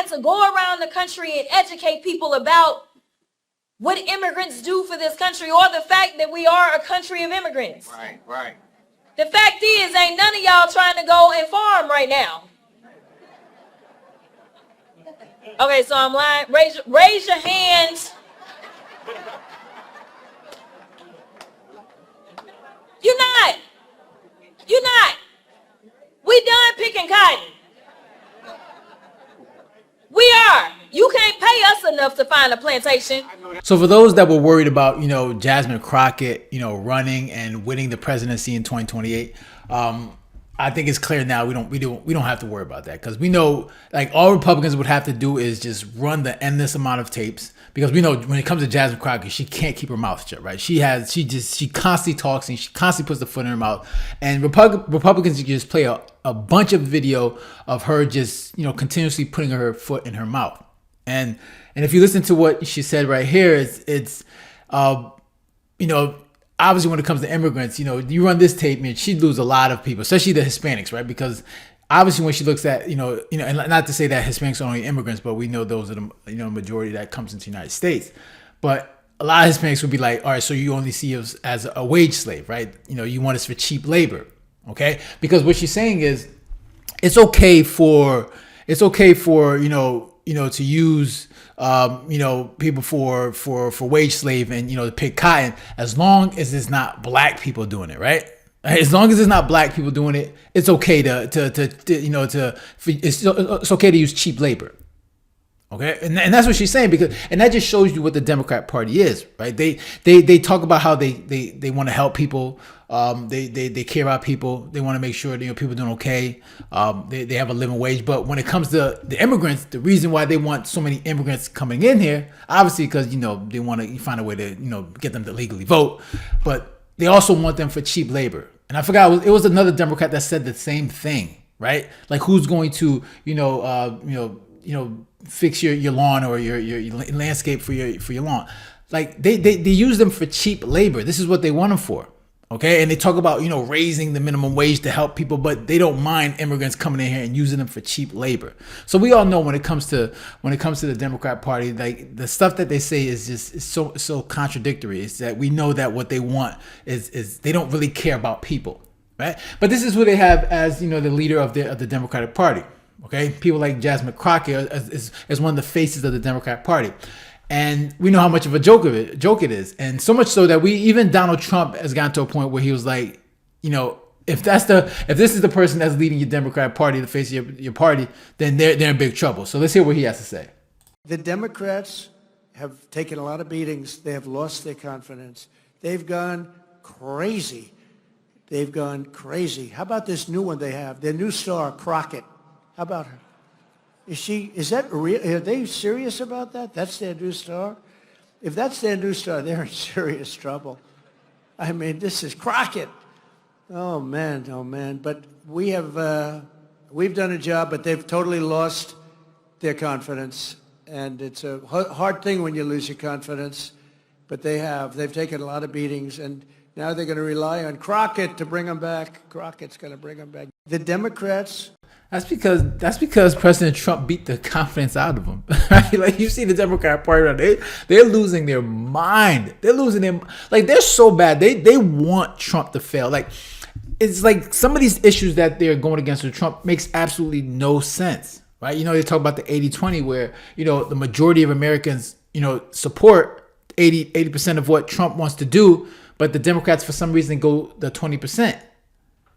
had to go around the country and educate people about what immigrants do for this country, or the fact that we are a country of immigrants. Right, right. The fact is, ain't none of y'all trying to go and farm right now. Okay, so I'm lying. Raise your hands. You're not. You're not. We done picking cotton. We are. You can't pay us enough to find a plantation. So for those that were worried about, Jasmine Crockett, running and winning the presidency in 2028, I think it's clear now we don't have to worry about that, because we know, like, all Republicans would have to do is just run the endless amount of tapes, because we know when it comes to Jasmine Crockett, she can't keep her mouth shut, right? She constantly talks and she constantly puts the foot in her mouth, and Republicans just play a bunch of video of her just continuously putting her foot in her mouth, and if you listen to what she said right here, it's obviously, when it comes to immigrants, you run this tape, man, she'd lose a lot of people, especially the Hispanics, right? Because obviously, when she looks at, and not to say that Hispanics are only immigrants, but we know those are the, majority that comes into the United States. But a lot of Hispanics would be like, all right, so you only see us as a wage slave, right? You want us for cheap labor, okay? Because what she's saying is, it's okay for to use people for wage slave and to pick cotton, as long as it's not black people doing it, right? As long as it's not black people doing it, it's okay it's okay to use cheap labor. Okay, and that's what she's saying, and that just shows you what the Democrat Party is, right? They talk about how they want to help people, they care about people, they want to make sure that people doing okay, they have a living wage. But when it comes to the immigrants, the reason why they want so many immigrants coming in here, obviously because they want to find a way to get them to legally vote, but they also want them for cheap labor. And I forgot, it was another Democrat that said the same thing, right? Like, who's going to fix your lawn or your landscape for your lawn? Like, they use them for cheap labor. This is what they want them for. Okay, and they talk about raising the minimum wage to help people, but they don't mind immigrants coming in here and using them for cheap labor. So we all know when it comes to the Democrat Party, like, the stuff that they say is just so contradictory. It's that we know that what they want is they don't really care about people, right? But this is who they have as the leader of the Democratic Party. Okay, people like Jasmine Crockett is one of the faces of the Democrat Party. And we know how much of a joke it is. And so much so that even Donald Trump has gotten to a point where he was like, if this is the person that's leading your Democratic Party, the face of your party, then they're in big trouble. So let's hear what he has to say. The Democrats have taken a lot of beatings. They have lost their confidence. They've gone crazy. How about this new one they have? Their new star, Crockett. How about her? Is that real? Are they serious about that? That's their new star? If that's their new star, they're in serious trouble. I mean, this is Crockett. Oh man. But we've done a job, but they've totally lost their confidence. And it's a hard thing when you lose your confidence, but they've taken a lot of beatings, and now they're going to rely on Crockett to bring them back. Crockett's going to bring them back. The Democrats. That's because President Trump beat the confidence out of them. Right? Like, you see the Democrat Party, they're losing their mind. They're so bad. They want Trump to fail. Like, it's like some of these issues that they're going against with Trump makes absolutely no sense. Right? They talk about the 80-20 where, the majority of Americans, support 80% of what Trump wants to do, but the Democrats for some reason go the 20%.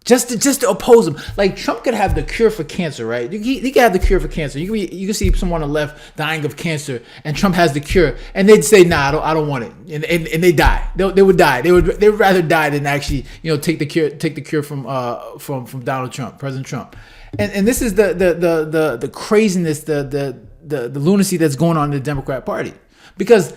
Just to oppose him. Like, Trump could have the cure for cancer, right? He could have the cure for cancer. You can see someone on the left dying of cancer, and Trump has the cure, and they'd say, "Nah, I don't want it," and they die. They would die. They would rather die than actually take the cure from Donald Trump, President Trump. And this is the craziness, the lunacy that's going on in the Democrat Party, because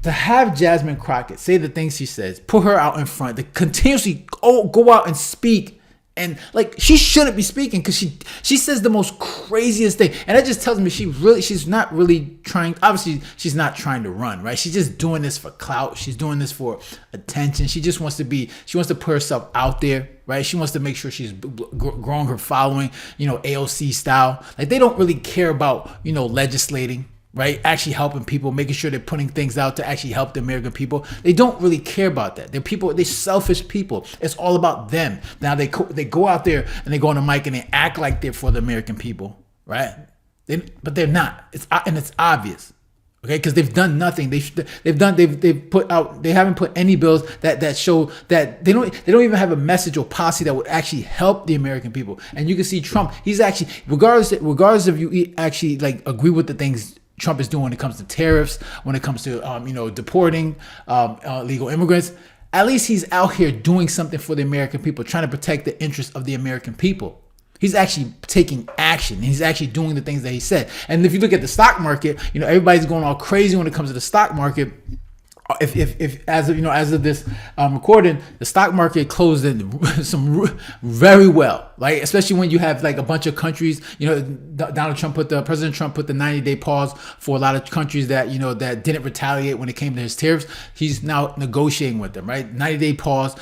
to have Jasmine Crockett say the things she says, put her out in front, to continuously go out and speak, and like, she shouldn't be speaking, because she says the most craziest thing, and that just tells me she's not really trying. Obviously, she's not trying to run, right? She's just doing this for clout. She's doing this for attention. She wants to put herself out there, right? She wants to make sure she's growing her following, AOC style. Like, they don't really care about, legislating, right? Actually helping people, making sure they're putting things out to actually help the American people. They don't really care about that. They're selfish people. It's all about them. Now they go out there and they go on the mic and they act like they're for the American people, right? But they're not. It's obvious. Okay, because they've done nothing. They haven't put any bills that show that they don't even have a message or policy that would actually help the American people. And you can see Trump. He's actually, regardless of you actually like agree with the things Trump is doing when it comes to tariffs, when it comes to deporting illegal immigrants. At least he's out here doing something for the American people, trying to protect the interests of the American people. He's actually taking action. He's actually doing the things that he said. And if you look at the stock market, everybody's going all crazy when it comes to the stock market. If as of this recording, the stock market closed in very well, like especially when you have like a bunch of countries. President Trump put the 90-day pause for a lot of countries that that didn't retaliate when it came to his tariffs. He's now negotiating with them, right? 90-day pause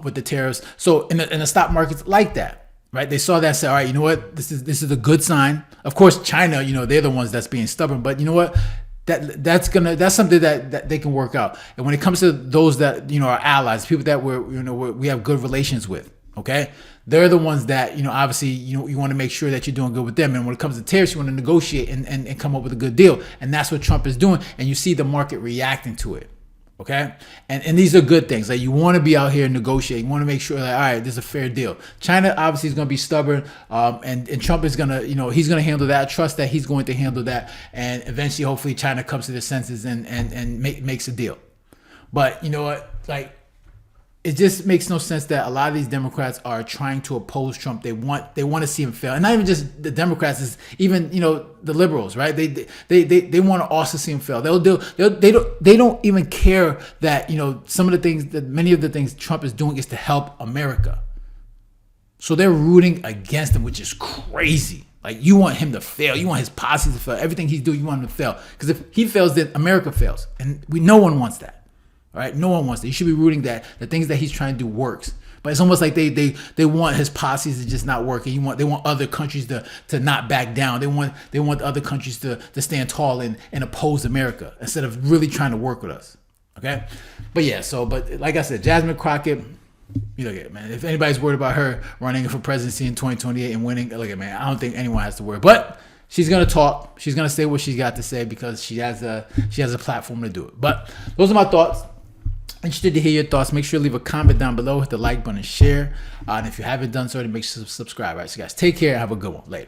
with the tariffs. So in the stock markets like that. Right, they saw that and said, all right, you know what, this is a good sign. Of course, China, they're the ones that's being stubborn, but you know what, that's something that they can work out. And when it comes to those that are allies, people that we have good relations with, okay, they're the ones that obviously you want to make sure that you're doing good with them. And when it comes to tariffs, you want to negotiate and come up with a good deal, and that's what Trump is doing. And you see the market reacting to it. Okay, and these are good things. Like, you want to be out here negotiating. You want to make sure that, all right, there's a fair deal. China obviously is going to be stubborn, and Trump is gonna, he's going to handle that. I trust that he's going to handle that, and eventually, hopefully, China comes to their senses and makes a deal. But you know what, like, it just makes no sense that a lot of these Democrats are trying to oppose Trump. They want to see him fail, and not even just the Democrats, is even the liberals, right? They want to also see him fail. They don't even care that many of the things Trump is doing is to help America. So they're rooting against him, which is crazy. Like, you want him to fail, you want his policies to fail, everything he's doing, you want him to fail. Because if he fails, then America fails, and no one wants that. All right, no one wants that. You should be rooting that the things that he's trying to do works. But it's almost like they want his policies to just not work, and they want other countries to not back down. They want other countries to stand tall and oppose America instead of really trying to work with us. Okay, but like I said, Jasmine Crockett, you look at it, man. If anybody's worried about her running for presidency in 2028 and winning, look at it, man. I don't think anyone has to worry. But she's gonna talk. She's gonna say what she's got to say because she has a platform to do it. But those are my thoughts. Interested to hear your thoughts. Make sure to leave a comment down below, hit the like button, and share. And if you haven't done so, then make sure to subscribe. All right, so guys, take care and have a good one. Later.